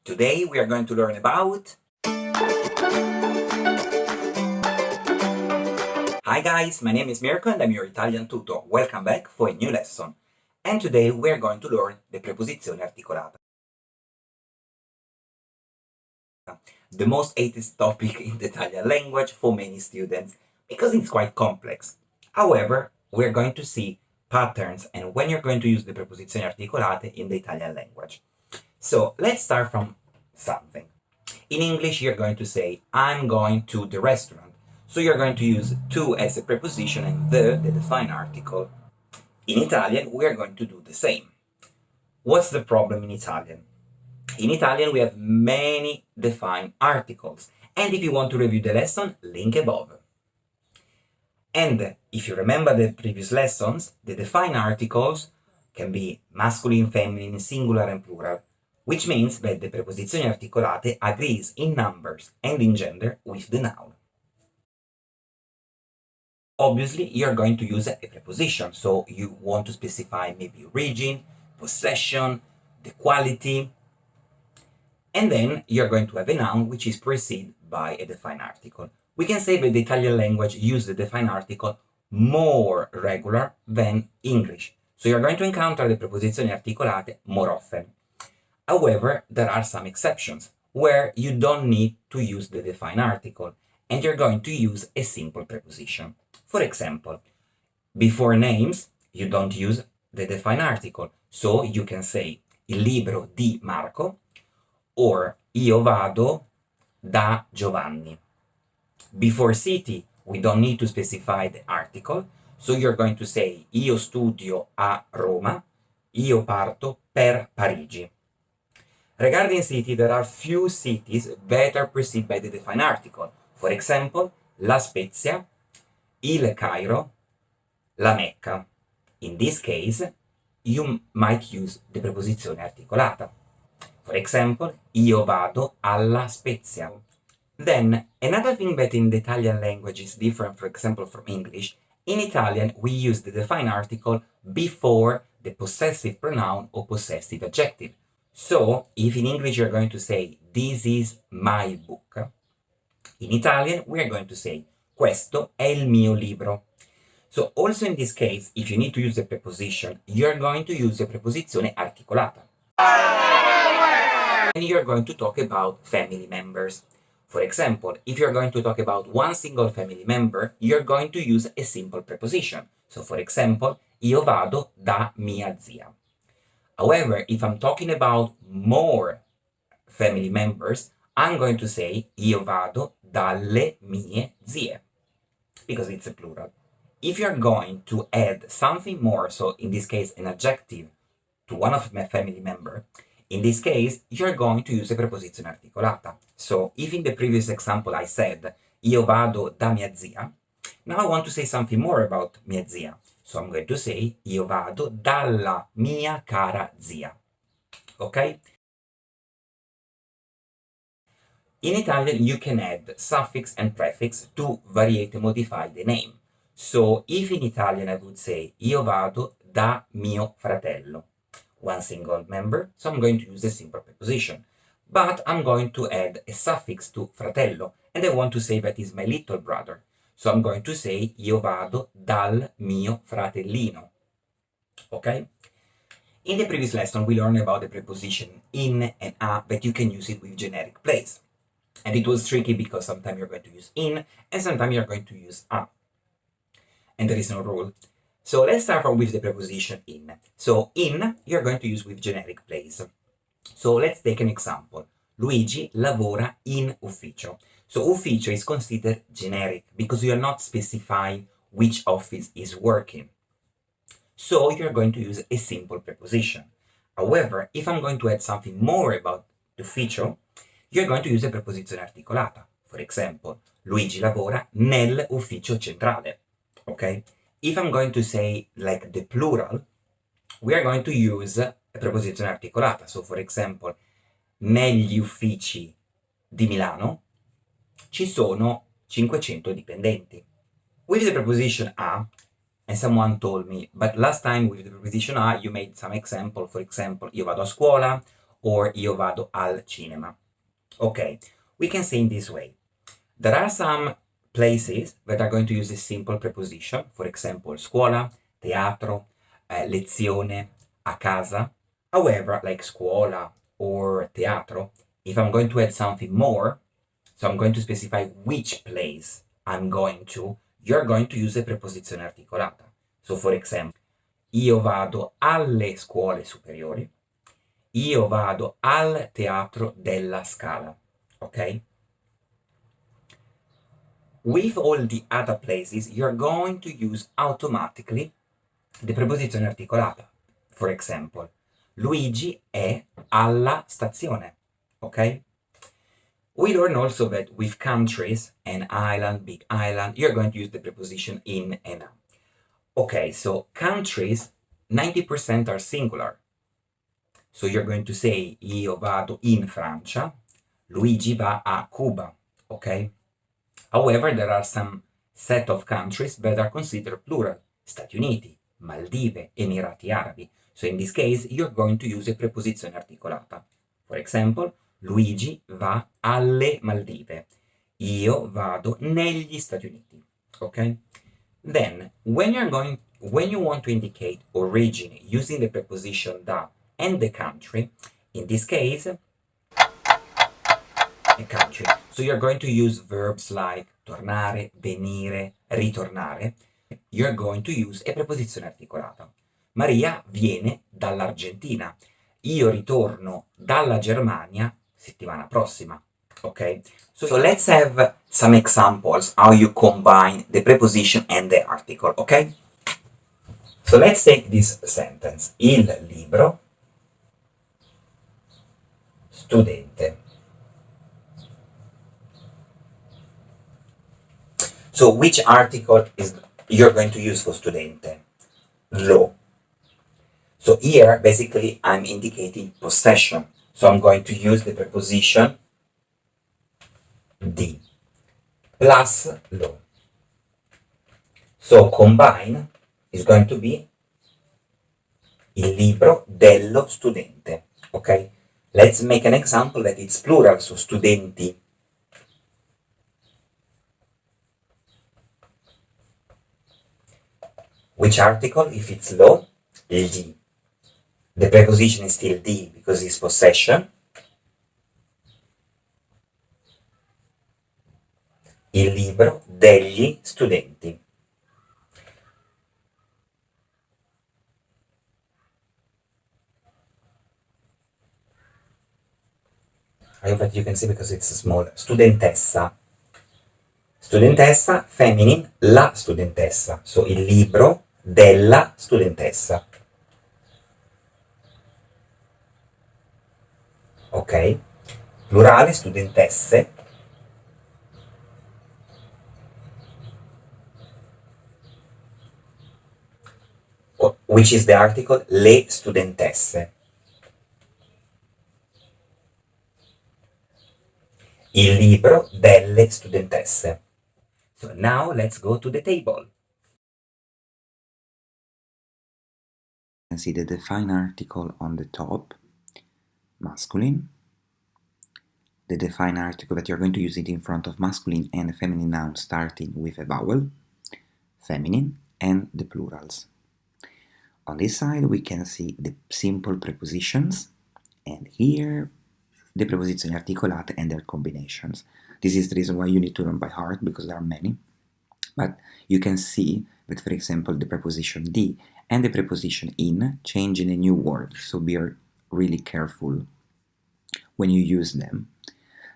Today we are going to learn about... Hi guys, my name is Mirko and I'm your Italian tutor. Welcome back for a new lesson. And today we are going to learn the preposizione articolata. The most hated topic in the Italian language for many students because it's quite complex. However, we're going to see patterns and when you're going to use the preposizioni articolate in the Italian language. So let's start from something. In English, you're going to say, I'm going to the restaurant. So you're going to use to as a preposition and the defined article. In Italian, we are going to do the same. What's the problem in Italian? In Italian, we have many defined articles. And if you want to review the lesson, link above. And if you remember the previous lessons, the defined articles can be masculine, feminine, singular, and plural, which means that the preposizioni articolate agrees in numbers and in gender with the noun. Obviously, you're going to use a preposition, so you want to specify maybe origin, possession, the quality, and then you're going to have a noun which is preceded by a defined article. We can say that the Italian language uses the defined article more regular than English. So you're going to encounter the preposizioni articolate more often. However, there are some exceptions where you don't need to use the defined article and you're going to use a simple preposition. For example, before names, you don't use the defined article. So you can say il libro di Marco or io vado da Giovanni. Before city, we don't need to specify the article. So you're going to say io studio a Roma, io parto per Parigi. Regarding city, there are few cities that are preceded by the defined article. For example, La Spezia, il Cairo, la Mecca. In this case, you might use the preposizione articolata. For example, io vado alla Spezia. Then, another thing that in the Italian language is different, for example, from English, in Italian we use the defined article before the possessive pronoun or possessive adjective. So, if in English you're going to say, this is my book, in Italian we are going to say, questo è il mio libro. So, also in this case, if you need to use a preposition, you're going to use a preposizione articolata. And you're going to talk about family members. For example, if you're going to talk about one single family member, you're going to use a simple preposition. So, for example, io vado da mia zia. However, if I'm talking about more family members, I'm going to say io vado dalle mie zie, because it's a plural. If you're going to add something more, so in this case an adjective, to one of my family members, in this case, you're going to use a preposizione articolata. So, if in the previous example I said io vado da mia zia, now I want to say something more about mia zia. So I'm going to say io vado dalla mia cara zia. Okay? In Italian, you can add suffix and prefix to variate and modify the name. So, if in Italian I would say io vado da mio fratello, one single member, so I'm going to use a simple preposition. But I'm going to add a suffix to fratello, and I want to say that is my little brother. So I'm going to say io vado dal mio fratellino. Okay? In the previous lesson, we learned about the preposition in and a, that you can use it with generic place. And it was tricky because sometimes you're going to use in, and sometimes you're going to use a. And there is no rule. So let's start with the preposition in. So in, you're going to use with generic place. So let's take an example. Luigi lavora in ufficio. So ufficio is considered generic because you are not specifying which office is working. So you're going to use a simple preposition. However, if I'm going to add something more about ufficio, you're going to use a preposizione articolata. For example, Luigi lavora nell'ufficio centrale. Okay? If I'm going to say like the plural, we are going to use a preposizione articolata. So, for example, negli uffici di Milano ci sono 500 dipendenti. With the preposition a, and someone told me, but last time with the preposition a, you made some example. For example, io vado a scuola, or io vado al cinema. Okay, we can say in this way. There are some places that are going to use a simple preposition, for example, scuola, teatro, lezione, a casa. However, like scuola or teatro, if I'm going to add something more, so I'm going to specify which place I'm going to, you're going to use a preposizione articolata. So for example, io vado alle scuole superiori, io vado al teatro della Scala, ok? With all the other places, you're going to use automatically the preposizione articolata. For example, Luigi è alla stazione, ok? We learn also that with countries, an island, big island, you're going to use the preposition in and out. Okay, so countries, 90% are singular. So you're going to say io vado in Francia, Luigi va a Cuba, okay? However, there are some set of countries that are considered plural. Stati Uniti, Maldive, Emirati Arabi. So in this case, you're going to use a preposizione articolata. For example, Luigi va alle Maldive. Io vado negli Stati Uniti. Okay? Then, when you want to indicate origin using the preposition da and the country, in this case, a country. So you're going to use verbs like tornare, venire, ritornare. You're going to use a preposizione articolata. Maria viene dall'Argentina. Io ritorno dalla Germania settimana prossima. Okay? So let's have some examples how you combine the preposition and the article, okay? So let's take this sentence. Il libro studente. So which article is you're going to use for studente? Lo. So here, basically, I'm indicating possession. So I'm going to use the preposition di plus lo. So combine is going to be il libro dello studente. Okay? Let's make an example that it's plural, so studenti. Which article? If it's lo, il di. The preposition is still di because it's possession. Il libro degli studenti. I hope that you can see because it's small. Studentessa. Studentessa, feminine, la studentessa. So il libro della studentessa. Ok? Plurale, studentesse. Which is the article? Le studentesse. Il libro delle studentesse. So now let's go to the table. You can see the define article on the top, masculine. The define article that you're going to use it in front of masculine and feminine nouns starting with a vowel, feminine, and the plurals. On this side we can see the simple prepositions, and here the preposizioni articolate and their combinations. This is the reason why you need to learn by heart, because there are many. But you can see that, for example, the preposition di and the preposition in change in a new word, so be really careful when you use them.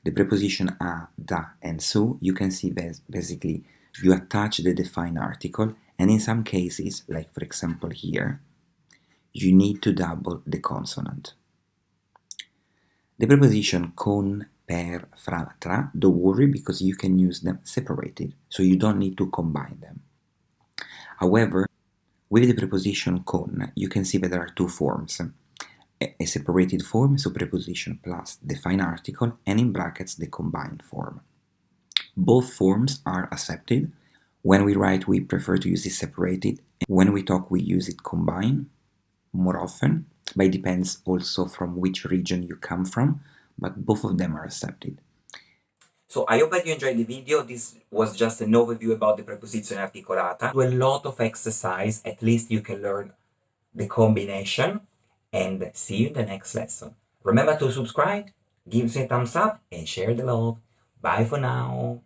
The preposition a, da, and su, you can see that basically you attach the defined article, and in some cases, like for example here, you need to double the consonant. The preposition con, per, fra, tra, don't worry because you can use them separated, so you don't need to combine them. However, with the preposition con, you can see that there are two forms. A separated form, so preposition plus define article, and in brackets the combined form. Both forms are accepted. When we write, we prefer to use it separated. When we talk, we use it combined more often. but it depends also from which region you come from, but both of them are accepted. So I hope that you enjoyed the video. This was just an overview about the preposizione articolata. Do a lot of exercise, at least you can learn the combination, and see you in the next lesson. Remember to subscribe, give me a thumbs up, and share the love. Bye for now.